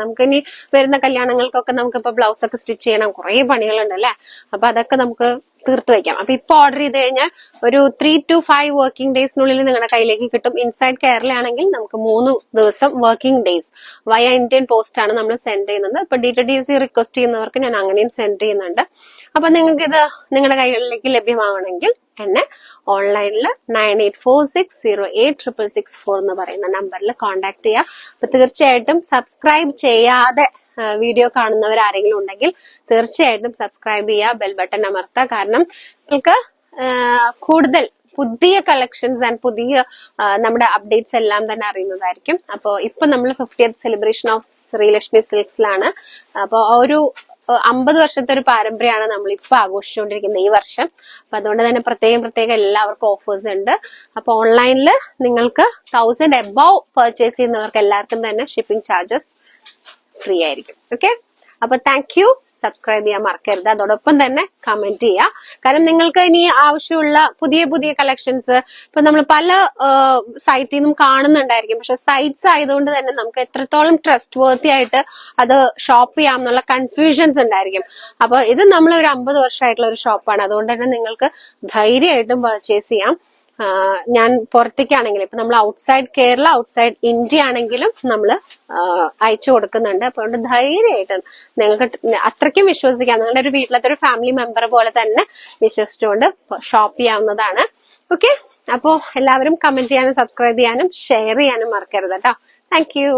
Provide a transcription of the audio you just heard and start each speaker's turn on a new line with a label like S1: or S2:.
S1: നമുക്ക് ഇനി വരുന്ന കല്യാണങ്ങൾക്കൊക്കെ നമുക്കിപ്പോ ബ്ലൗസ് ഒക്കെ സ്റ്റിച്ച് ചെയ്യണം, കുറെ പണികളുണ്ട് അല്ലെ. അപ്പൊ അതൊക്കെ നമുക്ക് തീർത്തു വെക്കാം. അപ്പൊ ഇപ്പൊ ഓർഡർ ചെയ്ത് കഴിഞ്ഞാൽ ഒരു 3 to 5 വർക്കിംഗ് ഡേയ്സിനുള്ളിൽ നിങ്ങളുടെ കയ്യിലേക്ക് കിട്ടും. ഇൻസൈഡ് കേരള ആണെങ്കിൽ നമുക്ക് 3 ദിവസം വർക്കിംഗ് ഡേയ്സ് വയ ഇന്ത്യൻ പോസ്റ്റ് ആണ് നമ്മൾ സെൻഡ് ചെയ്യുന്നത്. ഇപ്പൊ DTDC റിക്വസ്റ്റ് ചെയ്യുന്നവർക്ക് ഞാൻ അങ്ങനെയും സെൻഡ് ചെയ്യുന്നുണ്ട്. അപ്പൊ നിങ്ങൾക്ക് ഇത് നിങ്ങളുടെ കൈകളിലേക്ക് ലഭ്യമാകണമെങ്കിൽ എന്നെ ഓൺലൈനിൽ 9846086664 എന്ന് പറയുന്ന നമ്പറിൽ കോൺടാക്ട് ചെയ്യുക. അപ്പൊ തീർച്ചയായിട്ടും സബ്സ്ക്രൈബ് ചെയ്യാതെ വീഡിയോ കാണുന്നവർ ആരെങ്കിലും ഉണ്ടെങ്കിൽ തീർച്ചയായിട്ടും സബ്സ്ക്രൈബ് ചെയ്യുക, ബെൽ ബട്ടൺ അമർത്തുക. കാരണം നിങ്ങൾക്ക് കൂടുതൽ പുതിയ കളക്ഷൻസ് ആൻഡ് പുതിയ നമ്മുടെ അപ്ഡേറ്റ്സ് എല്ലാം തന്നെ അറിയുന്നതായിരിക്കും. അപ്പോൾ ഇപ്പൊ നമ്മൾ 50th സെലിബ്രേഷൻ ഓഫ് ശ്രീലക്ഷ്മി സിൽക്സിലാണ്. അപ്പോൾ ഒരു 50 വർഷത്തെ ഒരു പാരമ്പര്യമാണ് നമ്മൾ ഇപ്പൊ ആഘോഷിച്ചുകൊണ്ടിരിക്കുന്നത് ഈ വർഷം. അപ്പൊ അതുകൊണ്ട് തന്നെ പ്രത്യേകം എല്ലാവർക്കും ഓഫേഴ്സ് ഉണ്ട്. അപ്പൊ ഓൺലൈനിൽ നിങ്ങൾക്ക് 1000 എബവ് പർച്ചേസ് ചെയ്യുന്നവർക്ക് എല്ലാവർക്കും തന്നെ ഷിപ്പിംഗ് ചാർജസ് ഫ്രീ ആയിരിക്കും. ഓക്കെ, അപ്പൊ താങ്ക് യു. സബ്സ്ക്രൈബ് ചെയ്യാൻ മറക്കരുത്. അതോടൊപ്പം തന്നെ കമന്റ് ചെയ്യുക. കാരണം നിങ്ങൾക്ക് ഇനി ആവശ്യമുള്ള പുതിയ കളക്ഷൻസ് ഇപ്പൊ നമ്മൾ പല സൈറ്റിൽ നിന്നും കാണുന്നുണ്ടായിരിക്കും. പക്ഷെ സൈറ്റ്സ് ആയതുകൊണ്ട് തന്നെ നമുക്ക് എത്രത്തോളം ട്രസ്റ്റ് വർത്തി ആയിട്ട് അത് ഷോപ്പ് ചെയ്യാം എന്നുള്ള കൺഫ്യൂഷൻസ് ഉണ്ടായിരിക്കും. അപ്പൊ ഇത് നമ്മൾ ഒരു 50 വർഷമായിട്ടുള്ള ഒരു ഷോപ്പാണ്. അതുകൊണ്ട് തന്നെ നിങ്ങൾക്ക് ധൈര്യമായിട്ടും പർച്ചേസ് ചെയ്യാം. ഞാൻ പുറത്തേക്കാണെങ്കിലും ഇപ്പൊ നമ്മൾ ഔട്ട്സൈഡ് കേരള, ഔട്ട്സൈഡ് ഇന്ത്യ ആണെങ്കിലും നമ്മൾ അയച്ചു കൊടുക്കുന്നുണ്ട്. അപ്പൊ അതുകൊണ്ട് ധൈര്യമായിട്ട് നിങ്ങൾക്ക് അത്രയ്ക്കും വിശ്വസിക്കാം. നിങ്ങളുടെ ഒരു വീട്ടിലത്തെ ഒരു ഫാമിലി മെമ്പർ പോലെ തന്നെ വിശ്വസിച്ചുകൊണ്ട് ഷോപ്പ് ചെയ്യാവുന്നതാണ്. ഓക്കെ, അപ്പോ എല്ലാവരും കമന്റ് ചെയ്യാനും സബ്സ്ക്രൈബ് ചെയ്യാനും ഷെയർ ചെയ്യാനും മറക്കരുത് കേട്ടോ. Thank you.